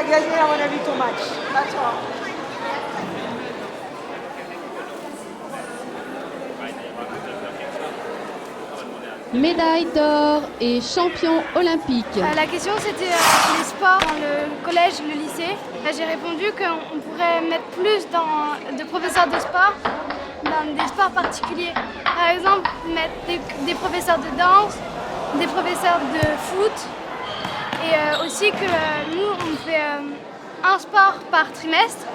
gagné, à mon avis, ton match. À toi. Médaille d'or et champion olympique. La question c'était les sports dans le collège, le lycée. J'ai répondu qu'on pourrait mettre plus de professeurs de sport dans des sports particuliers. Par exemple, mettre des professeurs de danse, des professeurs de foot et aussi que nous on fait un sport par trimestre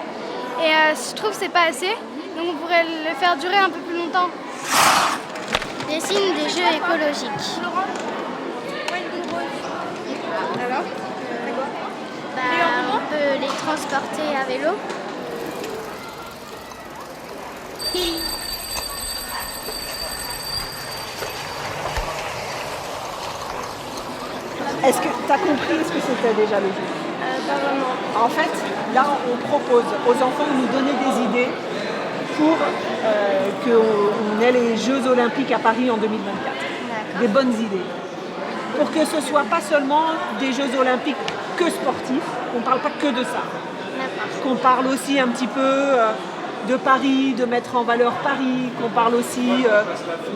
et je trouve que c'est pas assez. Donc on pourrait le faire durer un peu plus longtemps. Dessine des jeux écologiques. Alors On peut les transporter à vélo. Est-ce que tu as compris ce que c'était déjà le jeu? Pas vraiment. En fait, là, on propose aux enfants de nous donner des idées pour qu'on ait les Jeux Olympiques à Paris en 2024. Des bonnes idées. Pour que ce ne soit pas seulement des Jeux Olympiques que sportifs, qu'on ne parle pas que de ça. Qu'on parle aussi un petit peu de Paris, de mettre en valeur Paris, qu'on parle aussi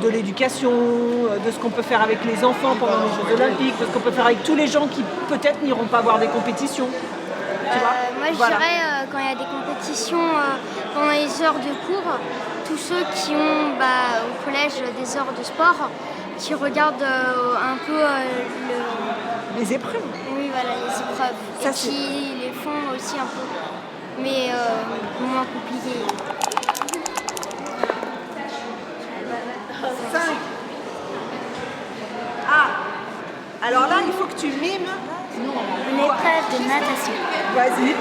de l'éducation, de ce qu'on peut faire avec les enfants pendant les Jeux Olympiques, de ce qu'on peut faire avec tous les gens qui peut-être n'iront pas voir des compétitions. Moi je dirais quand il y a des compétitions pendant les heures de cours, tous ceux qui ont au collège des heures de sport, qui regardent un peu les épreuves. Oui voilà, les épreuves. Ça, et qui les font aussi un peu, mais moins compliqué. 5. Ah, alors là, il faut que tu mimes Une épreuve de natation. Vas-y.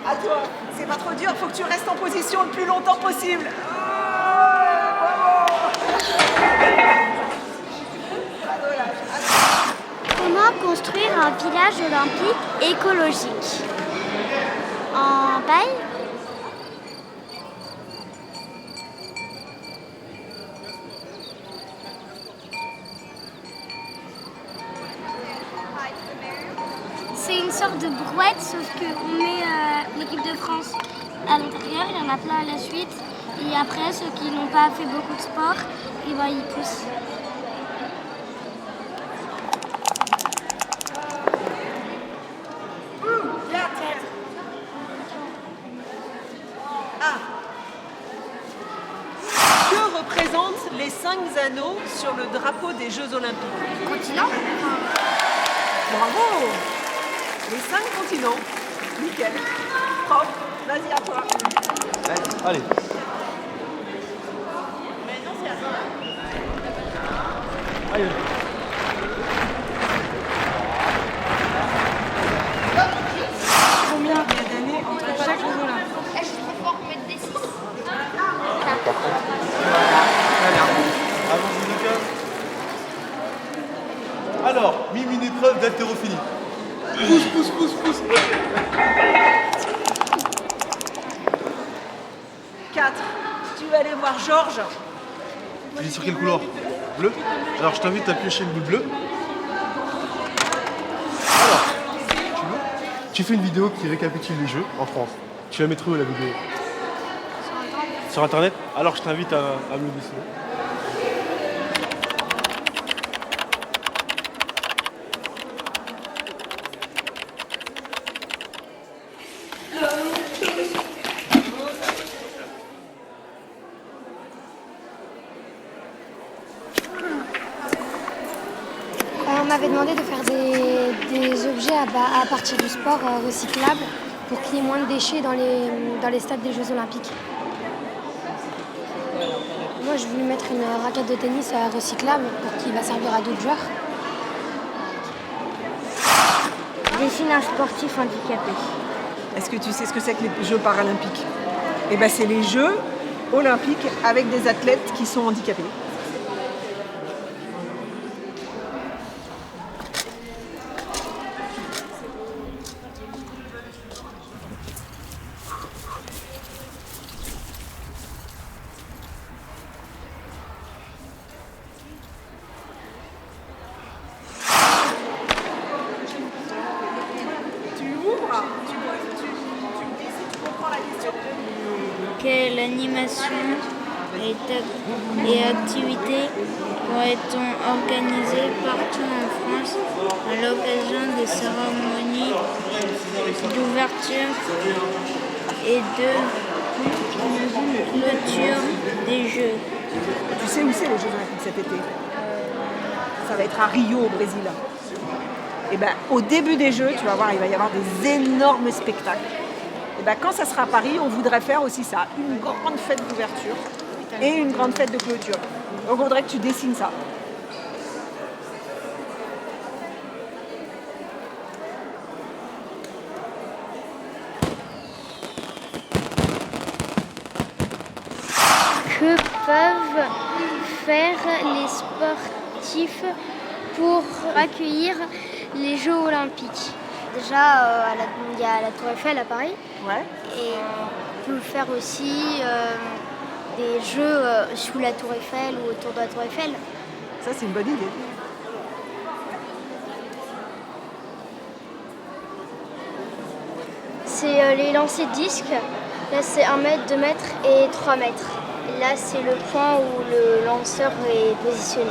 À toi. C'est pas trop dur, il faut que tu restes en position le plus longtemps possible. Comment construire un village olympique écologique? En paille? C'est une sorte de brouette, sauf qu'on met l'équipe de France à l'intérieur, il y en a plein à la suite. Et après, ceux qui n'ont pas fait beaucoup de sport, ils poussent. Que représentent les 5 anneaux sur le drapeau des Jeux Olympiques? Continent? Bravo! Les 5 continents. Nickel. Prof, vas-y à toi. Allez. Allez. Combien il y a d'années entre chaque Jeux Olympiques? Je suis trop fort pour mettre des 6. Allons-y, Lucas. Alors, mime une épreuve d'haltérophilie. Pousse. 4. Tu vas aller voir Georges. Tu es sur quelle couleur? Bleu. Alors, je t'invite à piocher une boule bleue. Alors, tu fais une vidéo qui récapitule les Jeux en France. Tu la mettrais où la vidéo? Sur Internet. Alors, je t'invite à me le dessiner. On m'avait demandé de faire des objets à partir du sport recyclable pour qu'il y ait moins de déchets dans les stades des Jeux Olympiques. Moi, je voulais mettre une raquette de tennis recyclable pour qu'il va servir à d'autres joueurs. Dessine un sportif handicapé. Est-ce que tu sais ce que c'est que les Jeux paralympiques? Eh bien, c'est les Jeux olympiques avec des athlètes qui sont handicapés. Quelle animation et activités pourrait-on organiser partout en France à l'occasion des cérémonies d'ouverture et de clôture des Jeux? Tu sais où c'est les Jeux Olympiques cet été? Ça va être à Rio au Brésil. Et ben, au début des Jeux, tu vas voir, il va y avoir des énormes spectacles. Et ben, quand ça sera à Paris, on voudrait faire aussi ça, une grande fête d'ouverture et une grande fête de clôture. Donc on voudrait que tu dessines ça. Que peuvent faire les sportifs pour accueillir les Jeux Olympiques? Déjà, il y a la Tour Eiffel à Paris. Ouais. Et on peut faire aussi des jeux sous la Tour Eiffel ou autour de la Tour Eiffel. Ça, c'est une bonne idée. C'est les lancers de disques. Là, c'est 1 mètre, 2 mètres et 3 mètres. Et là, c'est le point où le lanceur est positionné.